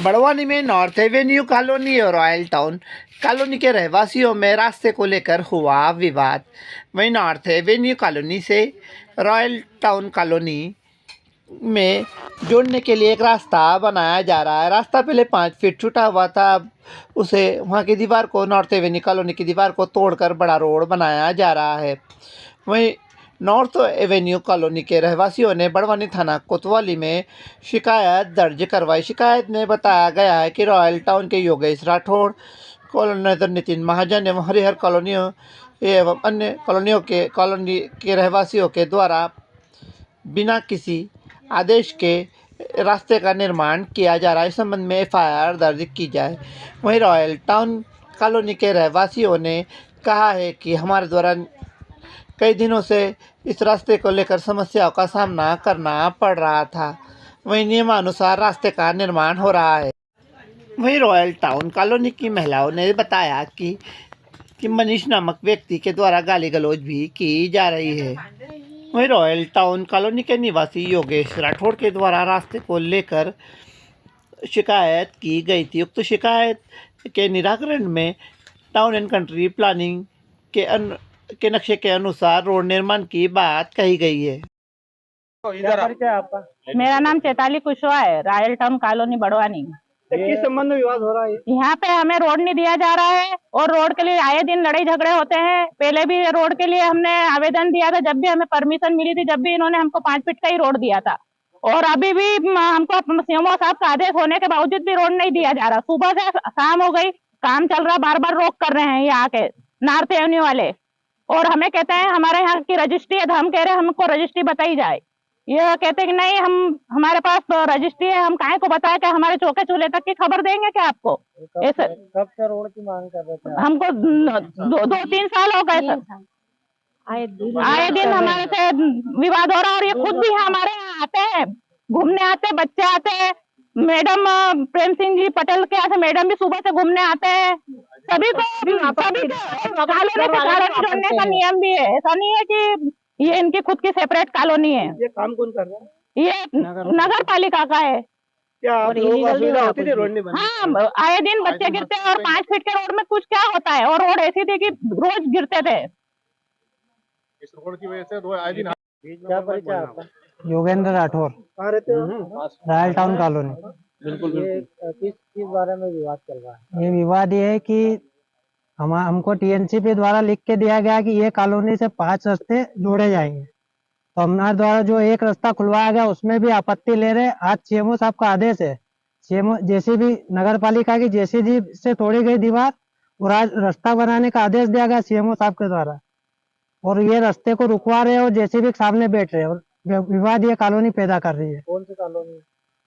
बड़वानी में north Avenue colony और royal town colony के रहवासियों में रास्ते को लेकर हुआ विवाद। वहीं नॉर्थ एवेन्यू कॉलोनी से रॉयल टाउन कॉलोनी में जोड़ने के लिए एक रास्ता बनाया जा रहा है। रास्ता पहले 5 फीट छूटा हुआ था, अब उसे वहाँ की दीवार को, नॉर्थ एवेन्यू कॉलोनी की दीवार को तोड़कर बड़ा रोड बनाया जा रहा है। वहीं नॉर्थ एवेन्यू कॉलोनी के रहवासियों ने बड़वानी थाना कोतवाली में शिकायत दर्ज करवाई। शिकायत में बताया गया है कि रॉयल टाउन के योगेश राठौड़, कॉलोनीदार नितिन महाजन एवं हरिहर कॉलोनियों एवं अन्य कॉलोनी के रहवासियों के द्वारा बिना किसी आदेश के रास्ते का निर्माण किया जा रहा है। इस संबंध में एफआईआर दर्ज की जाए। वहीं रॉयल टाउन कॉलोनी के रहवासियों ने कहा है कि हमारे द्वारा कई दिनों से इस रास्ते को लेकर समस्याओं का सामना करना पड़ रहा था। वहीं नियमानुसार रास्ते का निर्माण हो रहा है। वहीं रॉयल टाउन कॉलोनी की महिलाओं ने बताया कि मनीष नामक व्यक्ति के द्वारा गाली गलौज भी की जा रही है। वहीं रॉयल टाउन कॉलोनी के निवासी योगेश राठौड़ के द्वारा रास्ते को लेकर शिकायत की गई थी। उक्त शिकायत के निराकरण में टाउन एंड कंट्री प्लानिंग के नक्शे के अनुसार रोड निर्माण की बात कही गई है। मेरा नाम चैताली कुशवाहा है, रॉयल टाउन कॉलोनी बड़वानी। किस संबंध में विवाद हो रहा है? यहाँ पे हमें रोड नहीं दिया जा रहा है और रोड के लिए आए दिन लड़ाई झगड़े होते हैं। पहले भी रोड के लिए हमने आवेदन दिया था, जब भी हमें परमिशन मिली थी, जब भी इन्होंने हमको 5 फीट का ही रोड दिया था। और अभी भी हमको सीएमओ साहब का आदेश होने के बावजूद भी रोड नहीं दिया जा रहा। सुबह से शाम हो गई, काम चल रहा, बार बार रोक कर रहे हैं ये आके नॉर्थ एवेन्यू वाले। और हमें कहते हैं हमारे यहाँ की रजिस्ट्री है, तो हम कह रहे हैं हमको रजिस्ट्री बताई जाए। ये कहते हैं कि नहीं, हमारे पास रजिस्ट्री है, हम काहे को बताया कि हमारे चौके चूल्हे तक की खबर देंगे क्या आपको? ऐसे कब से रोड की मांग कर रहे थे? हमको 2-3 साल हो गए सर। आए दिन हमारे से विवाद हो रहा है। और ये खुद भी हमारे यहाँ आते हैं, घूमने आते हैं, बच्चे आते हैं। मैडम प्रेम सिंह जी पटेल के यहाँ से मैडम भी सुबह से घूमने आते हैं। सभी को जोड़ने का नियम भी है, ऐसा नहीं है कि ये इनकी खुद की सेपरेट कॉलोनी है। ये काम कौन कर रहा है? ये नगर पालिका का है। क्या असुविधा होती थी रोड नहीं बनती? हाँ, आए दिन बच्चे गिरते हैं और 5 फीट के रोड में कुछ क्या होता है। और रोड ऐसी थी कि रोज गिरते थे। इस रोड की वजह से आए दिन। क्या परिचय आपका? योगेंद्र राठौर, कहाँ रहते हो? Royal town colony. बिल्कुल। ये किस बारे में विवाद चल रहा है? ये विवाद ये है कि हमको टीएनसीपी द्वारा लिख के दिया गया कि ये कॉलोनी से 5 रास्ते जोड़े जाएंगे, तो हमारे द्वारा जो एक रास्ता खुलवाया गया उसमें भी आपत्ति ले रहे। आज सीएमओ साहब का आदेश है, सीएमओ जेसीबी नगर पालिका की जेसीबी से तोड़ी गई दीवार और आज रास्ता बनाने का आदेश दिया गया सीएमओ साहब के द्वारा, और ये रास्ते को रुकवा रहे और जेसीबी के सामने बैठ रहे और विवाद ये कॉलोनी पैदा कर रही है। कौन सी कॉलोनी?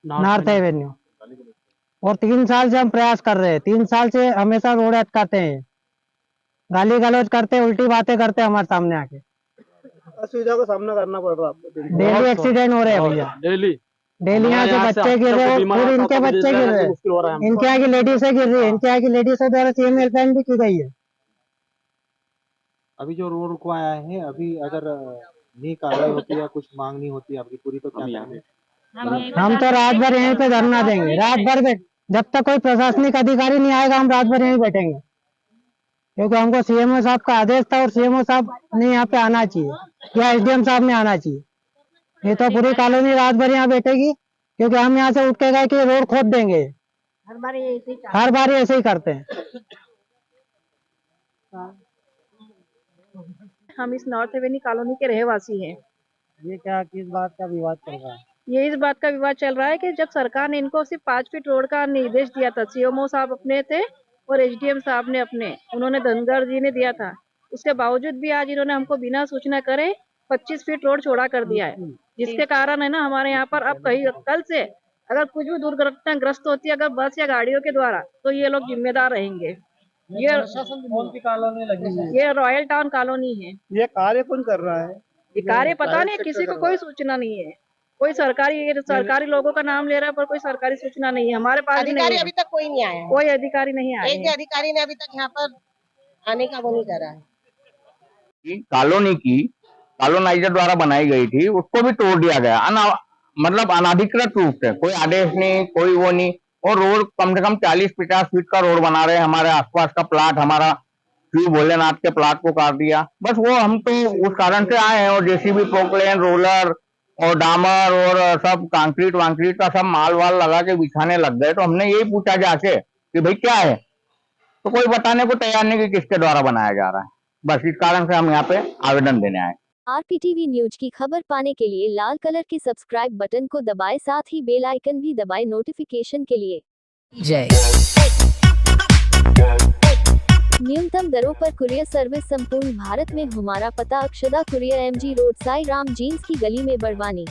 North Avenue. और 3 साल से हम प्रयास कर रहे हैं, 3 साल से हमेशा रोड अटकाते हैं, गाली गलौज करते, उल्टी बातें करते हमारे सामने आके। असुविधा का सामना करना पड़ रहा है आपको? डेली एक्सीडेंट हो रहे हैं भैया, डेली यहाँ से बच्चे गिर रहे हैं, खुद इनके बच्चे गिर रहे हैं, इनके यहाँ की लेडीज से गिर रही है, इनके यहाँ की लेडीज से द्वारा सीएम हेल्पलाइन भी की गई है। अभी जो रोड रुकवाया है, अभी अगर नहीं कार्रवाई होती है, कुछ मांग नहीं होती आपकी पूरी, तो क्या करेंगे? हम तो रात भर यहीं पे धरना देंगे, रात भर जब तक कोई प्रशासनिक अधिकारी नहीं आएगा हम रात भर यहीं बैठेंगे, क्योंकि हमको सीएमओ साहब का आदेश था और सीएमओ साहब ने यहाँ पे आना चाहिए या एसडीएम साहब ने आना चाहिए। ये तो पूरी कॉलोनी रात भर यहाँ बैठेगी, क्योंकि हम यहाँ से उठ के गए कि रोड खोद देंगे। हर बार ऐसे ही करते हैं। हम इस नॉर्थ एवेन्यू कॉलोनी के रहवासी हैं। ये क्या किस बात का विवाद चल रहा है? ये इस बात का विवाद चल रहा है कि जब सरकार ने इनको सिर्फ 5 फीट रोड का निर्देश दिया था, सीएमओ साहब अपने थे और एसडीएम साहब ने उन्होंने धनगर जी ने दिया था, उसके बावजूद भी आज इन्होंने हमको बिना सूचना करे 25 फीट रोड चौड़ा कर दिया है। जिसके कारण है ना, हमारे यहाँ पर अब कल से अगर कुछ भी दुर्घटनाग्रस्त होती है अगर बस या गाड़ियों के द्वारा, तो ये लोग जिम्मेदार रहेंगे। ये कौन सी कॉलोनी लगी है? ये रॉयल टाउन कॉलोनी है। ये कार्य कौन कर रहा है? ये कार्य पता नहीं, किसी को कोई सूचना नहीं है। कोई सरकारी लोगों का नाम ले रहा है पर कोई सरकारी सूचना नहीं है हमारे पास। अधिकारी अभी तक कोई नहीं आया है। कोई अधिकारी नहीं आया। एक भी अधिकारी ने अभी तक यहाँ पर आने का वो नहीं करा है। कॉलोनी की कॉलोनाइजर द्वारा बनाई गई थी, उसको भी तोड़ दिया गया, मतलब अनाधिकृत रूप से, कोई आदेश नहीं, कोई वो नहीं। और रोड कम से कम 40-50 फीट का रोड बना रहे हैं। हमारे आसपास का प्लाट, हमारा श्री भोलेनाथ के प्लाट को काट दिया। बस वो हम तो उस कारण से आए हैं, और जेसीबी, पोकलेन, रोलर और डामर और सब कंक्रीट वांक्रीट का सब माल वाल लगा के बिछाने लग गए। तो हमने यही पूछा जाके कि भाई क्या है, तो कोई बताने को तैयार नहीं कि किसके द्वारा बनाया जा रहा है। बस इस कारण से हम यहाँ पे आवेदन देने आए। आरपीटीवी न्यूज की खबर पाने के लिए लाल कलर के सब्सक्राइब बटन को दबाएं, साथ ही बेल आइकन भी दबाएं नोटिफिकेशन के लिए। जय। न्यूनतम दरों पर कुरियर सर्विस संपूर्ण भारत में। हमारा पता Akshada courier, MG road, Sai Ram jeans की गली में, बड़वानी।